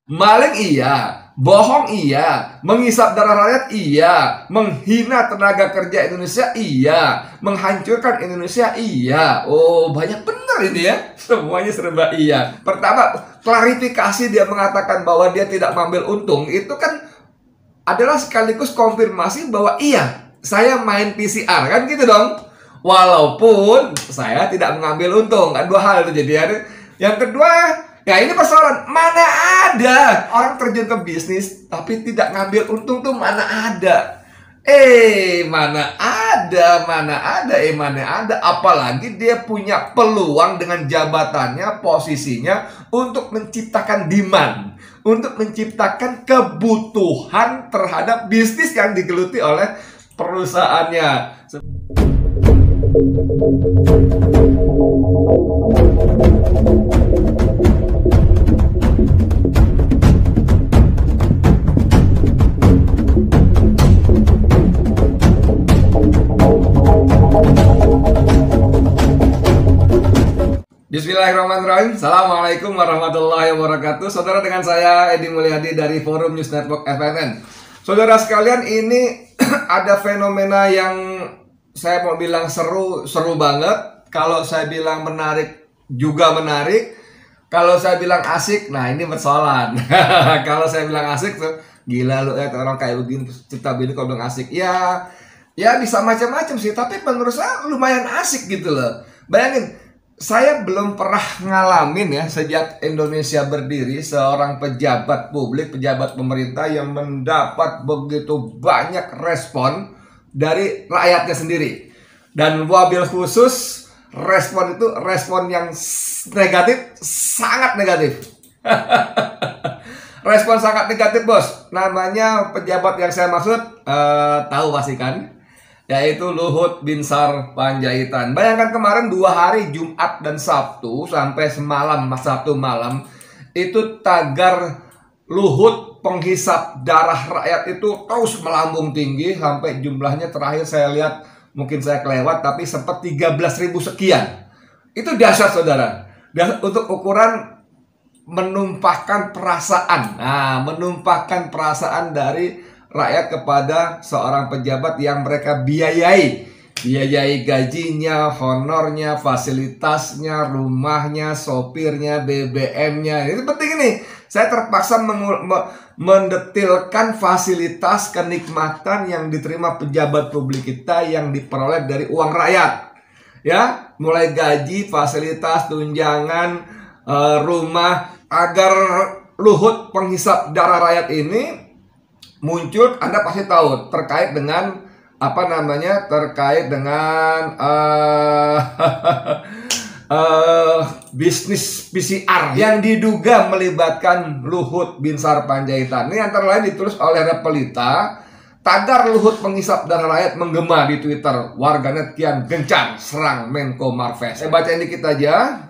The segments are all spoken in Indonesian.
Maling iya, bohong iya, menghisap darah rakyat iya, menghina tenaga kerja Indonesia iya, menghancurkan Indonesia iya. Oh, banyak benar ini ya. Semuanya serba iya. Pertama, klarifikasi dia mengatakan bahwa dia tidak mengambil untung, itu kan adalah sekaligus konfirmasi bahwa iya, saya main PCR kan gitu dong. Walaupun saya tidak mengambil untung, kan dua hal itu jadi. Yang kedua, ya ini persoalan, mana ada orang terjun ke bisnis tapi tidak ngambil untung tuh, mana ada. Mana ada. Apalagi dia punya peluang dengan jabatannya, posisinya untuk menciptakan demand, untuk menciptakan kebutuhan terhadap bisnis yang digeluti oleh perusahaannya. Bismillahirrahmanirrahim. Assalamualaikum warahmatullahi wabarakatuh. Saudara, dengan saya Edi Mulyadi dari Forum News Network FNN. Saudara sekalian, ini ada fenomena yang saya mau bilang seru banget. Kalau saya bilang menarik juga menarik. Kalau saya bilang asik, nah ini persoalan. Kalau saya bilang asik tuh, gila lu ya, orang kayak begini cerita begini kalau bilang asik. Ya bisa macam-macam sih, tapi menurut saya lumayan asik gitu loh. Bayangin, saya belum pernah ngalamin ya sejak Indonesia berdiri seorang pejabat publik, pejabat pemerintah yang mendapat begitu banyak respon dari rakyatnya sendiri. Dan wabil khusus, respon itu respon yang negatif, sangat negatif. Respon sangat negatif, bos. Namanya pejabat yang saya maksud, tahu pasti kan? Yaitu Luhut Binsar Panjaitan. Bayangkan kemarin 2 hari, Jumat dan Sabtu, sampai semalam, Sabtu malam, itu tagar Luhut penghisap darah rakyat itu terus melambung tinggi, sampai jumlahnya terakhir saya lihat, mungkin saya kelewat, tapi sempat 13.000 sekian. Itu dahsyat, saudara. Dan untuk ukuran menumpahkan perasaan. Nah, menumpahkan perasaan dari rakyat kepada seorang pejabat yang mereka biayai gajinya, honornya, fasilitasnya, rumahnya, sopirnya, BBM-nya. Itu penting ini. Saya terpaksa mendetilkan fasilitas kenikmatan yang diterima pejabat publik kita yang diperoleh dari uang rakyat. Ya, mulai gaji, fasilitas, tunjangan, rumah, agar Luhut penghisap darah rakyat ini muncul. Anda pasti tahu terkait dengan bisnis PCR yang diduga melibatkan Luhut Binsar Panjaitan. Ini antara lain ditulis oleh Repelita. Tagar Luhut penghisap darah rakyat menggema di Twitter. Warganet kian gencar serang Menko Marves. Saya bacain dikit aja.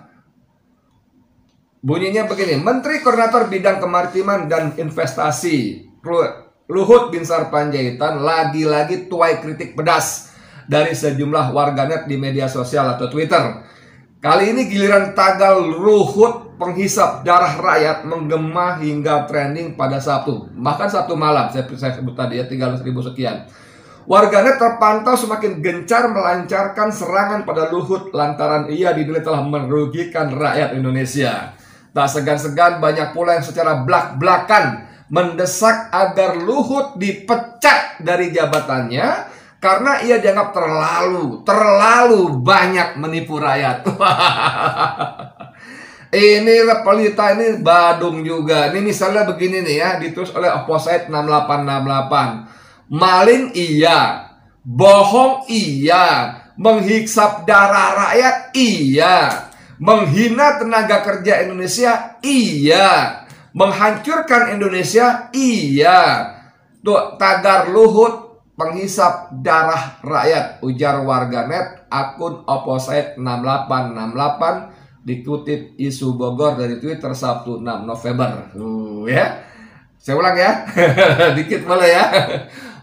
Bunyinya begini: Menteri Koordinator Bidang Kemaritiman dan Investasi Luhut Binsar Panjaitan lagi-lagi tuai kritik pedas dari sejumlah warganet di media sosial atau Twitter. Kali ini giliran tagar Luhut penghisap darah rakyat menggema hingga trending pada Sabtu. Bahkan Sabtu malam, saya sebut tadi ya, 13.000 sekian. Warganet terpantau semakin gencar melancarkan serangan pada Luhut lantaran ia dinilai telah merugikan rakyat Indonesia. Tak segan-segan banyak pula yang secara blak-blakan mendesak agar Luhut dipecat dari jabatannya karena ia dianggap terlalu banyak menipu rakyat. Ini Repelita ini badung juga. Ini misalnya begini nih ya, ditulis oleh Opposite 6868. Maling iya, bohong iya, menghisap darah rakyat iya, menghina tenaga kerja Indonesia iya, menghancurkan Indonesia iya. Tuh, tagar Luhut penghisap darah rakyat, ujar warganet akun Opposite 6868 dikutip Isu Bogor dari Twitter Sabtu 6 November. Ya. Saya ulang ya. Dikit boleh ya.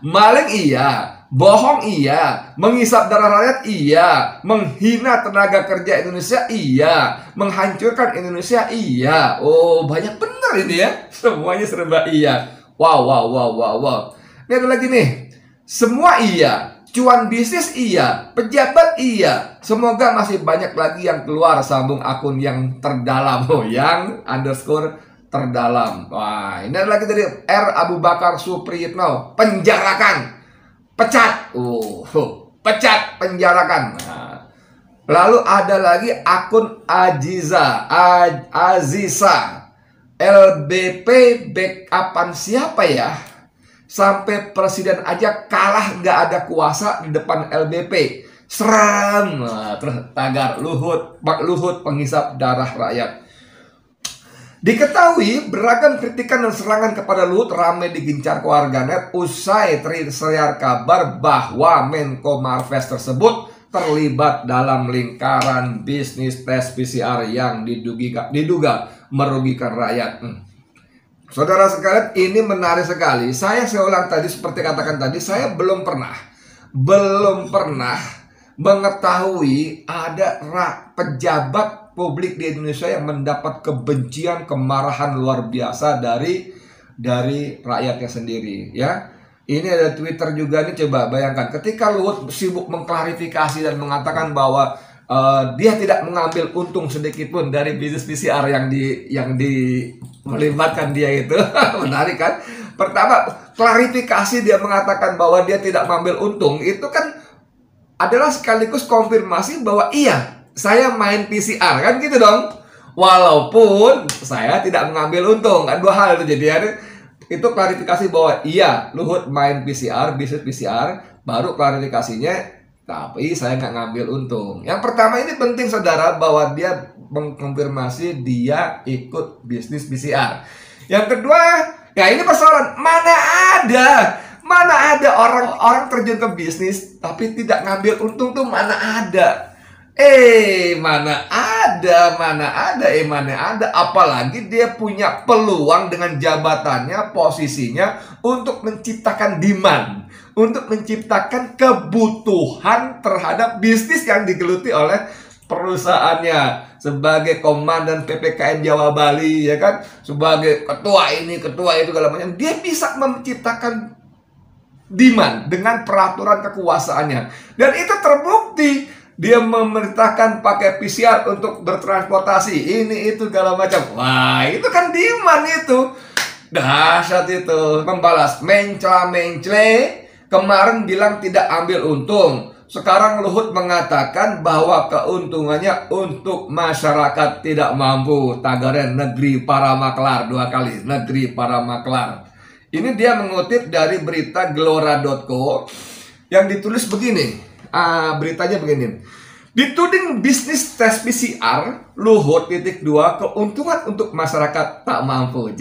Maling iya, bohong iya, menghisap darah rakyat iya, menghina tenaga kerja Indonesia iya, menghancurkan Indonesia iya. Oh, banyak bener ini ya, semuanya serba iya. Wow, wow, wow, wow, wow. Ini ada lagi nih, semua iya, cuan bisnis iya, pejabat iya. Semoga masih banyak lagi yang keluar, sambung akun yang terdalam. Oh, yang underscore terdalam. Wah, ini ada lagi dari R. Abu Bakar Supriyitno, penjarakan, pecat, pecat, penjarakan. Nah, lalu ada lagi akun Aziza, LBP backupan siapa ya? Sampai presiden aja kalah, nggak ada kuasa di depan LBP. Seram. Nah, terus tagar Pak Luhut penghisap darah rakyat. Diketahui beragam kritikan dan serangan kepada Luhut ramai digincar ke warganet usai tersiar kabar bahwa Menko Marves tersebut terlibat dalam lingkaran bisnis tes PCR yang diduga merugikan rakyat. Saudara sekalian, ini menarik sekali. Saya ulang tadi, seperti katakan tadi, saya belum pernah mengetahui ada pejabat publik di Indonesia yang mendapat kebencian, kemarahan luar biasa dari rakyatnya sendiri, ya. Ini ada Twitter juga nih, coba bayangkan ketika Luhut sibuk mengklarifikasi dan mengatakan bahwa dia tidak mengambil untung sedikit pun dari bisnis PCR yang melibatkan dia itu. Menarik kan? Pertama, klarifikasi dia mengatakan bahwa dia tidak mengambil untung, itu kan adalah sekaligus konfirmasi bahwa iya, saya main PCR, kan gitu dong. Walaupun saya tidak mengambil untung, kan dua hal itu. Jadi itu klarifikasi bahwa iya, Luhut main PCR, bisnis PCR, baru klarifikasinya tapi saya nggak ngambil untung. Yang pertama ini penting saudara, bahwa dia mengkonfirmasi dia ikut bisnis PCR. Yang kedua, ya ini persoalan, mana ada orang terjun ke bisnis tapi tidak ngambil untung tuh, mana ada. Mana ada. Apalagi dia punya peluang dengan jabatannya, posisinya untuk menciptakan demand, untuk menciptakan kebutuhan terhadap bisnis yang digeluti oleh perusahaannya. Sebagai komandan PPKN Jawa Bali, ya kan, sebagai ketua ini, ketua itu, segala macam, dia bisa menciptakan demand dengan peraturan kekuasaannya. Dan itu terbukti. Dia memerintahkan pakai PCR untuk bertransportasi, ini itu segala macam. Wah, itu kan demand itu. Dahsyat itu. Membalas, mencela-mencela. Kemarin bilang tidak ambil untung. Sekarang Luhut mengatakan bahwa keuntungannya untuk masyarakat tidak mampu. Tagarnya negeri para maklar, 2 kali. Negeri para maklar. Ini dia mengutip dari berita gelora.co yang ditulis begini. Beritanya begini. Dituding bisnis tes PCR, Luhut .2 keuntungan untuk masyarakat tak mampu.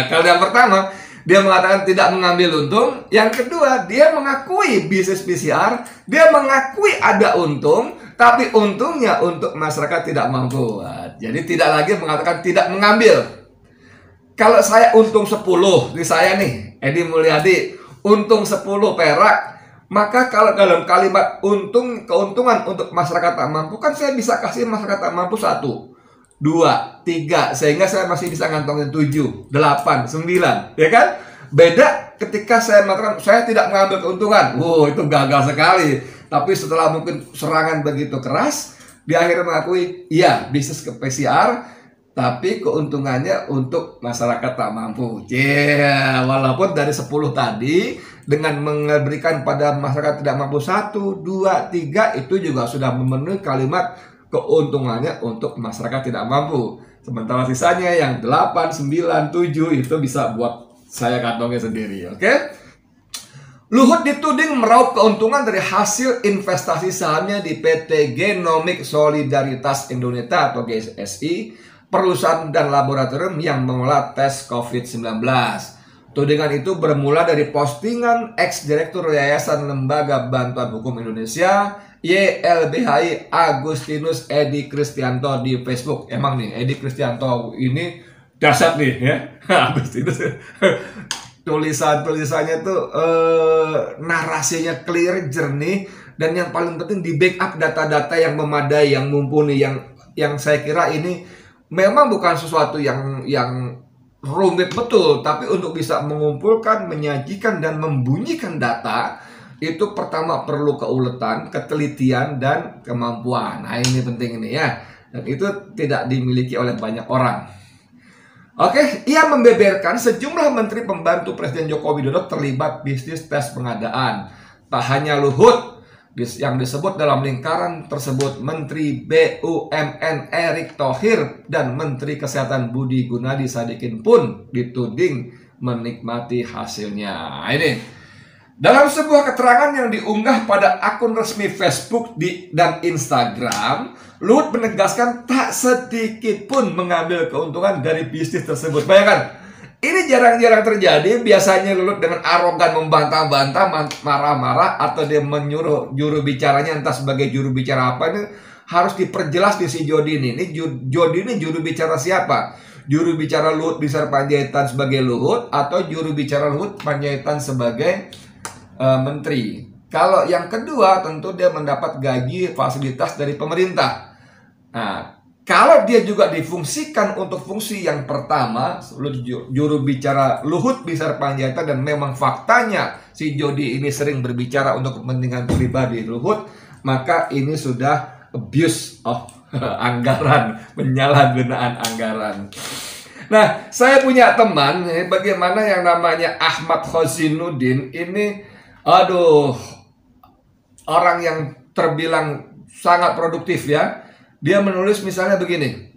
Kalau yang pertama dia mengatakan tidak mengambil untung. Yang kedua, dia mengakui bisnis PCR, dia mengakui ada untung, tapi untungnya untuk masyarakat tidak mampu. Jadi tidak lagi mengatakan tidak mengambil. Kalau saya untung 10, di saya nih, Edi Mulyadi, untung 10 perak, maka kalau dalam kalimat keuntungan untuk masyarakat tak mampu, kan saya bisa kasih masyarakat tak mampu 1, 2, 3, sehingga saya masih bisa ngantongin 7, 8, 9, ya kan? Beda ketika saya mengatakan saya tidak mengambil keuntungan. Itu gagal sekali. Tapi setelah mungkin serangan begitu keras, dia akhirnya mengakui, iya, bisnis ke PCR, tapi keuntungannya untuk masyarakat tak mampu. Walaupun dari 10 tadi, dengan memberikan pada masyarakat tidak mampu 1, 2, 3, itu juga sudah memenuhi kalimat keuntungannya untuk masyarakat tidak mampu. Sementara sisanya yang 8, 9, 7 itu bisa buat saya kantongnya sendiri, oke? Luhut dituding meraup keuntungan dari hasil investasi sahamnya di PT Genomic Solidaritas Indonesia atau GSI, perusahaan dan laboratorium yang mengolah tes COVID-19. Tudingan itu bermula dari postingan ex-direktur Yayasan Lembaga Bantuan Hukum Indonesia YLBHI Agustinus Edi Kristianto di Facebook. Emang nih Edi Kristianto ini dahsyat nih ya. Agustinus tulisannya tuh narasinya clear, jernih, dan yang paling penting di backup data-data yang memadai, yang mumpuni, yang saya kira ini memang bukan sesuatu yang rumit betul, tapi untuk bisa mengumpulkan, menyajikan, dan membunyikan data itu pertama perlu keuletan, ketelitian, dan kemampuan. Nah, ini penting ini ya, dan itu tidak dimiliki oleh banyak orang. Oke, ia membeberkan sejumlah menteri pembantu Presiden Joko Widodo terlibat bisnis tes pengadaan. Tak hanya Luhut yang disebut dalam lingkaran tersebut, Menteri BUMN Erick Thohir dan Menteri Kesehatan Budi Gunadi Sadikin pun dituding menikmati hasilnya. Ini dalam sebuah keterangan yang diunggah pada akun resmi Facebook dan Instagram, Luhut menegaskan tak sedikit pun mengambil keuntungan dari bisnis tersebut. Bayangkan, ini jarang-jarang terjadi. Biasanya Luhut dengan arogan membantah-bantah, marah-marah, atau dia menyuruh juru bicaranya, entah sebagai juru bicara apa, ini harus diperjelas di si Jody ini. Jody ini juru bicara siapa? Juru bicara Luhut Binsar Panjaitan sebagai Luhut, atau juru bicara Luhut Panjaitan sebagai menteri? Kalau yang kedua, tentu dia mendapat gaji fasilitas dari pemerintah. Nah, kalau dia juga difungsikan untuk fungsi yang pertama, juru bicara Luhut Binsar Panjaitan, dan memang faktanya si Jody ini sering berbicara untuk kepentingan pribadi Luhut, maka ini sudah abuse of anggaran, penyalahgunaan anggaran. Nah, saya punya teman, bagaimana yang namanya Ahmad Khozinuddin ini, aduh, orang yang terbilang sangat produktif ya. Dia menulis misalnya begini.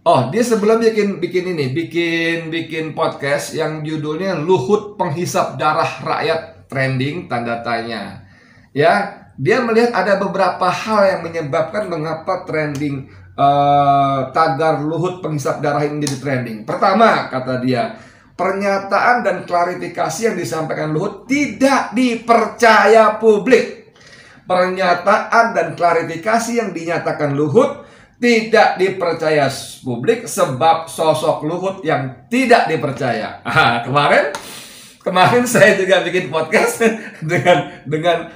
Dia sebelum bikin podcast yang judulnya Luhut Penghisap Darah Rakyat trending tanda tanya. Ya, dia melihat ada beberapa hal yang menyebabkan mengapa trending tagar Luhut Penghisap Darah ini jadi trending. Pertama, kata dia, pernyataan dan klarifikasi yang disampaikan Luhut tidak dipercaya publik. Pernyataan dan klarifikasi yang dinyatakan Luhut tidak dipercaya publik sebab sosok Luhut yang tidak dipercaya. Kemarin saya juga bikin podcast dengan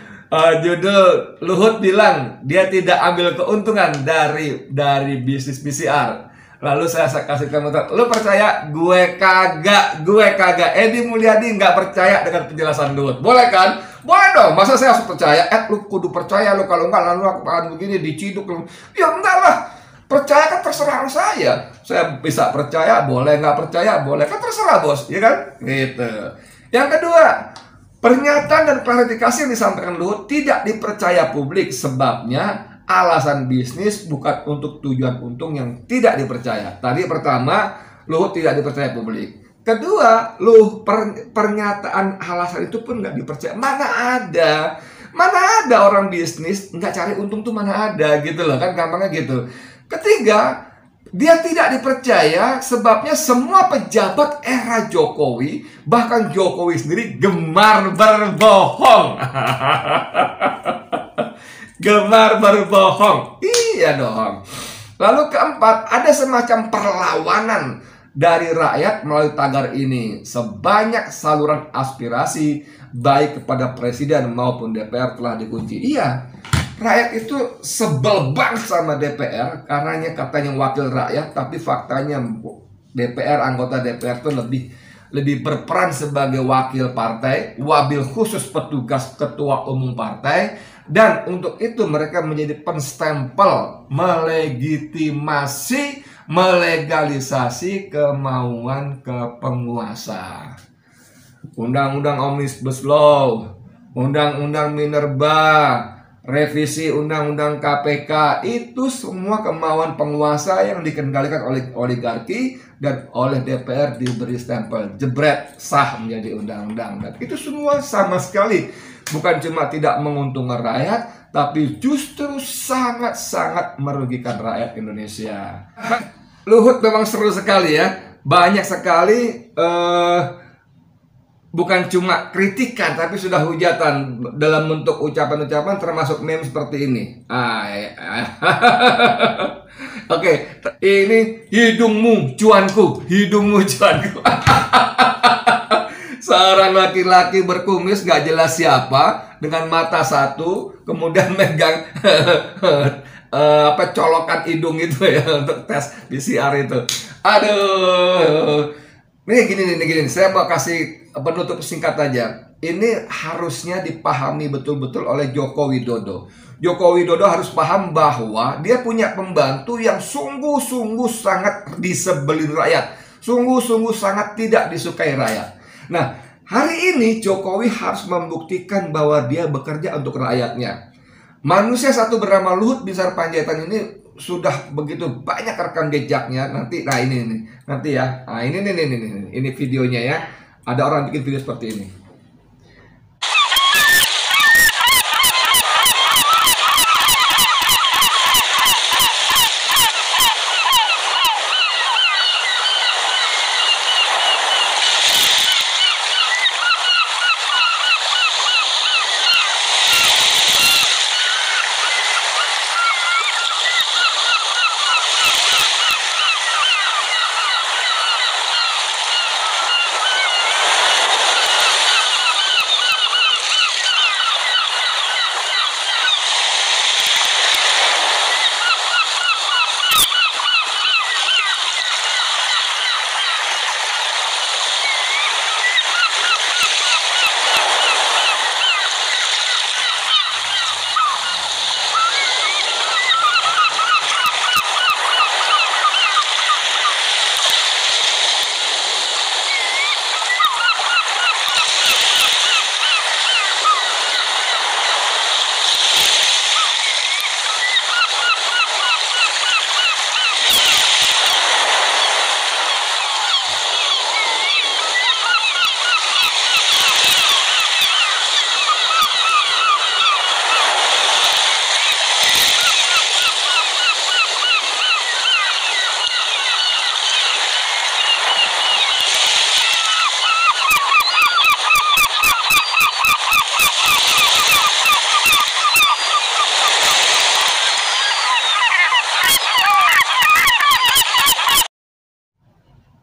judul Luhut bilang dia tidak ambil keuntungan dari bisnis PCR. Lalu saya kasih komentar, lu percaya? Gue kagak. Edi Mulyadi nggak percaya dengan penjelasan Luhut. Boleh kan? Boleh dong. Masa saya harus percaya? Lu kudu percaya lu, kalau enggak lalu aku akan begini diciduk lu. Ya enggak lah. Percaya kan terserah saya. Saya bisa percaya, boleh, nggak percaya, boleh, kan terserah bos, ya kan? Gitu. Yang kedua, pernyataan dan klarifikasi yang disampaikan Luhut tidak dipercaya publik, sebabnya alasan bisnis bukan untuk tujuan untung yang tidak dipercaya. Tadi pertama, Luhut tidak dipercaya publik. Kedua, pernyataan alasan itu pun nggak dipercaya. Mana ada orang bisnis nggak cari untung tuh, mana ada gitu loh, kan gampangnya gitu. Ketiga, dia tidak dipercaya sebabnya semua pejabat era Jokowi, bahkan Jokowi sendiri gemar berbohong. Gemar berbohong. Iya dong. Lalu keempat, ada semacam perlawanan dari rakyat melalui tagar ini. Sebanyak saluran aspirasi baik kepada presiden maupun DPR telah dikunci. Iya, rakyat itu sebel banget sama DPR karena katanya wakil rakyat, tapi faktanya DPR, anggota DPR itu lebih berperan sebagai wakil partai, wabil khusus petugas ketua umum partai, dan untuk itu mereka menjadi penstempel, melegitimasi, melegalisasi kemauan kepenguasa. Undang-undang Omnibus Law, Undang-undang Minerba, revisi Undang-undang KPK, itu semua kemauan penguasa yang dikendalikan oleh oligarki dan oleh DPR diberi stempel jebret sah menjadi undang-undang. Dan itu semua sama sekali bukan cuma tidak menguntungkan rakyat, tapi justru sangat-sangat merugikan rakyat Indonesia. Luhut memang seru sekali ya, banyak sekali bukan cuma kritikan tapi sudah hujatan dalam bentuk ucapan-ucapan termasuk meme seperti ini. Oke, ini hidungmu cuanku, hidungmu cuanku. Seorang laki-laki berkumis gak jelas siapa dengan mata satu, kemudian megang colokan hidung itu ya untuk tes PCR itu. Aduh. Nih gini, saya mau kasih penutup singkat aja. Ini harusnya dipahami betul-betul oleh Joko Widodo. Joko Widodo harus paham bahwa dia punya pembantu yang sungguh-sungguh sangat disebelin rakyat. Sungguh-sungguh sangat tidak disukai rakyat. Nah, hari ini Jokowi harus membuktikan bahwa dia bekerja untuk rakyatnya. Manusia satu bernama Luhut Binsar Panjaitan ini sudah begitu banyak rekam jejaknya. Nanti, nanti ya. Nah, ini videonya ya. Ada orang bikin video seperti ini.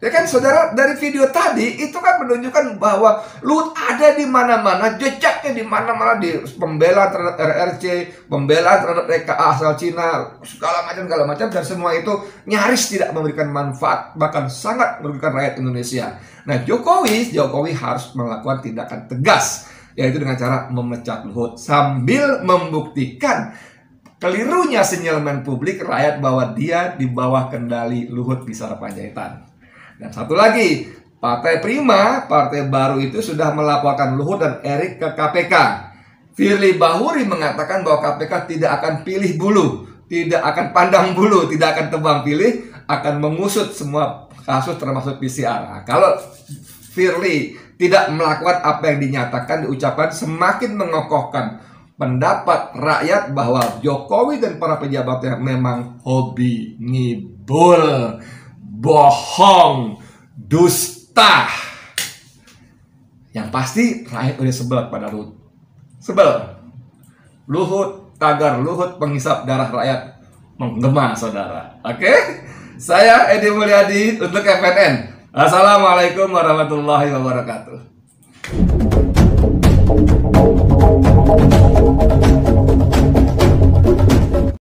Ya kan saudara, dari video tadi itu kan menunjukkan bahwa Luhut ada di mana-mana, jejaknya di mana-mana, di pembelaan terhadap RRC, pembelaan terhadap TKA asal Cina, segala macam dan semua itu nyaris tidak memberikan manfaat, bahkan sangat merugikan rakyat Indonesia. Nah, Jokowi harus melakukan tindakan tegas, yaitu dengan cara memecat Luhut sambil membuktikan kelirunya sinyalemen publik rakyat bahwa dia di bawah kendali Luhut Binsar Panjaitan. Dan satu lagi, Partai Prima, partai baru itu sudah melaporkan Luhut dan Erik ke KPK. Firly Bahuri mengatakan bahwa KPK tidak akan pilih bulu, tidak akan pandang bulu, tidak akan tebang pilih, akan mengusut semua kasus termasuk PCR. Nah, kalau Firly tidak melakukan apa yang dinyatakan, diucapkan, semakin mengokohkan pendapat rakyat bahwa Jokowi dan para pejabatnya memang hobi ngibul, bohong, dusta. Yang pasti rakyat udah sebel pada Luhut. Sebel. Luhut, tagar Luhut penghisap darah rakyat menggema, saudara. Oke? Saya Edi Mulyadi untuk FNN. Assalamualaikum warahmatullahi wabarakatuh.